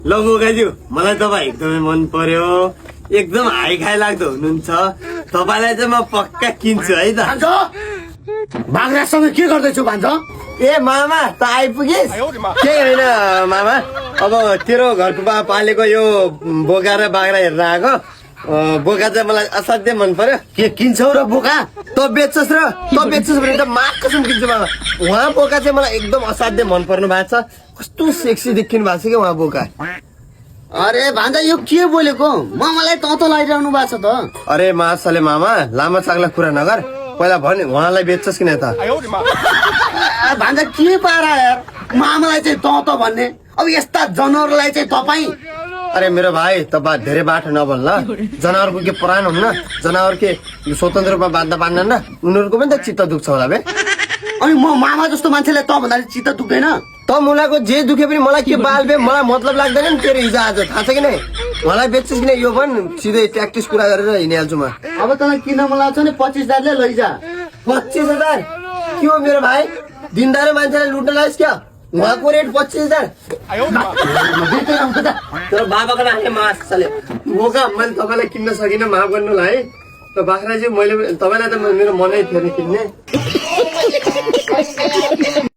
ल बोकाज्यू मलाई तपाईँ एकदमै मन पर्यो एकदम हाई खाइ लाग्दो हुनुहुन्छ तपाईँलाई चाहिँ म पक्का किन्छु है त बाख्रासँग के गर्दैछु भन्छ ए मामा त आइपुगेस् केही होइन मामा अब तेरो घरको बा पालेको यो बोका र बाख्रा हेर्न आएको बोका चाहिँ मलाई असाध्यै मन पर्यो के किन्छौ र बोका त बेच्छस् भने त माक्कसम्म किन्छु मामा उहाँ बोका चाहिँ मलाई एकदम असाध्यै मन पर्नु भएको छ कस्तो सेक्सी देखिनु भएको छ कि उहाँ बोका अरे भान्जा यो के बोलेको मलाई तँ लगाइरहनु भएको छ त अरे मासले मामा लामा चाग्ला कुरा नगर पहिला भने उहाँलाई बेच्छस् किन त भान्जा के पारा यार मामालाई चाहिँ तँ भन्ने अब यस्ता जनावरलाई चाहिँ तपाईँ अरे मेरो भाइ तपाईँ धेरै बाटो नबोल्न जनावरको के प्राण हुन्न जनावर के स्वतन्त्र रूपमा बाँध्न पान्दैन उनीहरूको पनि त चित्त दुख्छ होला बे अनि म मामा जस्तो मान्छेलाई तँ भन्दा चित्त दुख्दैन त मुलाको जे दुखे पनि मलाई के बाल बे मलाई मतलब लाग्दैन नि तेरो हिजो आज थाहा छ कि नै मलाई बेच्छस् किन यो पनि सिधै ट्याक्टिस कुरा गरेर हिँडिहाल्छु म अब तँलाई किन मन लाग्छ नि 25,000ले लैजा 25,000 के हो मेरो भाइ दिनदारो मान्छेलाई लुट्न लाग्छ क्या उहाँको रेट 25,000 तर बाबाको नामले मास चल्यो बोका मैले तपाईँलाई किन्न सकिनँ माफ गर्नु होला है त बाख्रा चाहिँ मैले तपाईँलाई त मेरो मनै थियो नि किन्ने